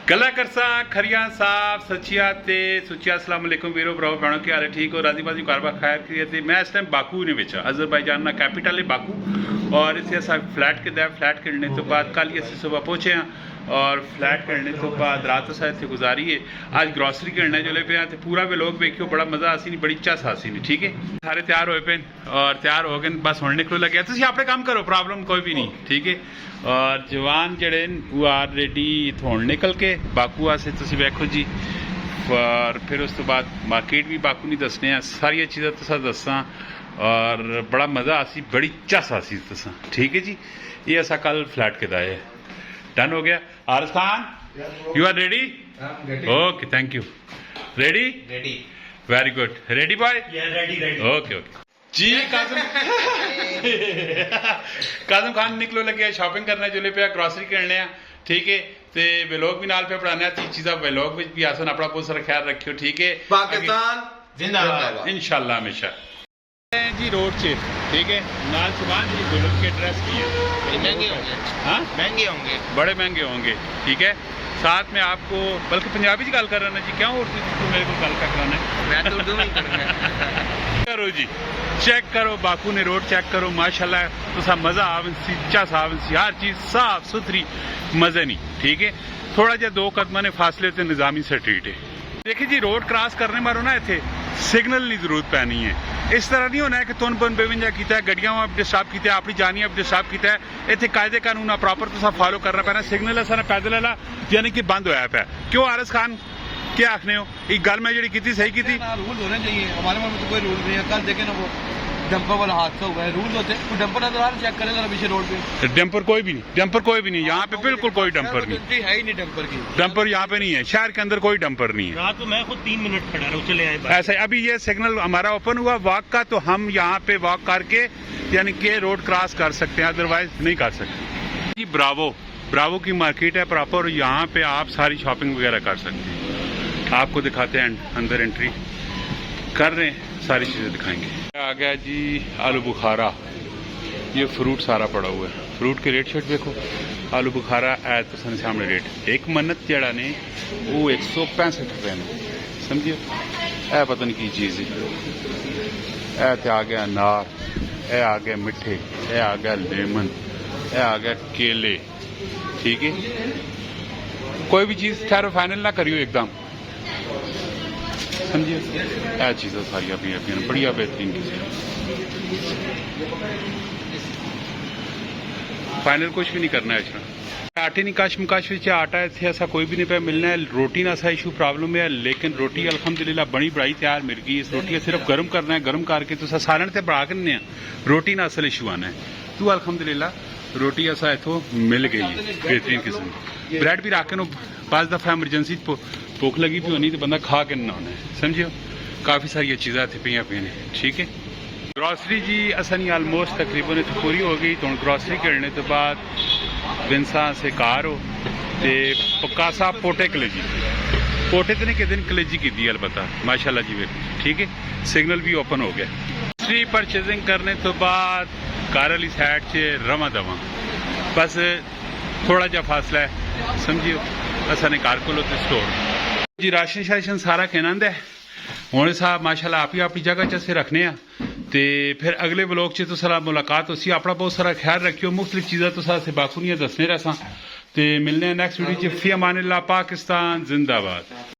गला करसा खरिया साहब सचिया ते सुचिया अस्सलाम वालेकुम वीरो भराओ भैनों के हाल ठीक हो राजी बाजी कारबार खैर की मैं इस टाइम बाकू ने बेचा अजरबैजान ना कैपिटल है बाकू और इसे असा फ्लैट के दै फ्लैट करने तो बाद कल ही असं सुबह पहुँचे हैं और फ्लैट करने तो बाद रात असा इतने गुजारी है आज ग्रॉसरी करना जो पे तो पूरा वे लोग वेखियो बड़ा मज़ा आसी नहीं बड़ी चस आसी नहीं ठीक है सारे तैयार होए पे और तैयार हो गए बस हुण निकलो लगे तुम अपने काम करो प्रॉब्लम कोई भी नहीं ठीक है और जवान जड़े वो आर रेडी थोड़ निकल के बाकू आसे तुम वेखो जी और फिर उस तो बाद मार्केट भी बाकू नहीं दसने हैं सारिया चीज़ा तुसा दसा और बड़ा मज़ा आसी बड़ी चस आसी तुसा ठीक है जी ये असा कल फ्लैट के दाए डन हो गया Arif Khan you are ready okay thank you ready ready very good ready boy ready ready okay okay ji Kazim Kazim Khan निकलो लगे शॉपिंग करने जुले पे ग्रॉसरी करने ठीक है ते व्लॉग भी नाल पे पढ़ाने ती चीज़ा व्लॉग में भी आसन अपना बहुत सारा ख्याल रखियो ठीक है पाकिस्तान जिंदाबाद इंशाल्लाह हमेशा जी रोड से ठीक है नाल सुभान जी गुलाब के ड्रेस भी है महंगे होंगे हाँ महंगे होंगे बड़े महंगे होंगे ठीक है साथ में आपको बल्कि पंजाबी जी गल कर रहा जी क्या उर्दू तो मेरे को गल का कराना है मैं तो उर्दू में ही करूंगा करो जी चेक करो बाकू ने रोड चेक करो माशाल्लाह तुसा मज़ा आवन सी चस आवन सी हर चीज़ साफ सुथरी मज़े नहीं ठीक है थोड़ा जहा 2 कदम ने फासले ते निज़ामी स्ट्रीट है देखिए जी रोड क्रॉस करने मारो ना इतने सिग्नल की जरूरत पैनी है इस तरह नहीं होना है कि तुन बन बेवंजा किया गड्डियां डिस्टर्ब किया अपनी जानियां डिस्टर्ब किया इतने कायदे कानून प्रॉपर तुसा फॉलो करना पैना सिग्नल असा पैदल वाला यानी कि बंद होया पाया क्यों आरिस खान क्या आखने हो एक गल मैं जी की सही की थी रूल होने चाहिए हमारे मन में तो कोई रूल नहीं है कल देखे ना वो डंपर वाला हादसा हुआ है रूल होते कोई डंपर नजर आ रहा चेक करें जरा पीछे रोड पे डंपर कोई भी नहीं यहाँ पे बिल्कुल कोई डंपर नहीं है ही नहीं डंपर की डंपर यहाँ पे नहीं है शहर के अंदर कोई डंपर नहीं है रात में मैं खुद 3 मिनट खड़ा रहा चले आए ऐसा अभी ये सिग्नल हमारा ओपन हुआ वॉक का तो हम यहाँ पे वॉक करके यानी कि रोड क्रॉस कर सकते हैं अदरवाइज नहीं कर सकते जी ब्रावो की मार्केट है प्रॉपर यहाँ पे आप सारी शॉपिंग वगैरह कर सकते हैं आपको दिखाते हैं अंदर एंट्री कर रहे हैं सारी चीज़ें दिखाएंगे आ गया जी आलू बुखारा ये फ्रूट सारा पड़ा हुआ है फ्रूट के रेट शेट देखो आलू बुखारा है तो सामने रेट एक मन्नत जड़ा ने वो 165 रुपए में समझियो ए पता नहीं की चीज़ है ए आ गया अनार ए आ गया मिठे ए आ गया लेमन ए आ गया केले ठीक है कोई भी चीज़ ठहरो फाइनल ना करियो एकदम समझिए यह चीज़ें सारिया पे बढ़िया बेहतरीन फाइनल कुछ भी नहीं करना है अच्छा आटे नहीं कश आटा इतने ऐसा कोई भी नहीं पे मिलना है रोटी ना ऐसा इशू प्रॉब्लम है लेकिन रोटी अल्हम्दुलिल्लाह बड़ी बड़ाई तैयार मिल गई इस रोटी सिर्फ गर्म करना है गर्म करके तो सालन से बढ़ा करने रोटी ना असल इशू आना है तो अल्हम्दुलिल्लाह रोटी ऐसा इतों मिल गई है बेहतरीन किस्म ब्रेड भी रख के पाँच दफ़ा एमरजेंसी भुख लगी भी होनी तो बंदा खा के ना होना है समझियो काफ़ी सारी चीज़ा इतने पे ने ठीक है ग्रॉसरी जी असनी आलमोस्ट तकरीबन इतनी पूरी हो गई तो ग्रॉसरी करने तो बाद बिनसा से कार हो तो पकासा पोटे कलेजी पोटे तो नहीं कि दिन कलेजी की दी अलबत्ता माशाल्लाह जी वे ठीक है सिग्नल भी ओपन हो गया ग्रॉसरी परचेजिंग करने तो बाद कार वाली साइड से रवा दवा बस थोड़ा जहा फासला है समझियो असा ने कार को स्टोर जी राशन शाशन सारा कहना है हूँ साहब माशाल्लाह आप ही अपनी जगह च रखने ते फिर अगले ब्लॉग च तुसा मुलाकात होसी अपना बहुत सारा ख्याल रखियो मुख्तलिफ चीज़ा तुसा बाकूनियाँ दसने रहा तो मिलने नेक्स्ट वीडियो च फी अमान अल्लाह पाकिस्तान जिंदाबाद।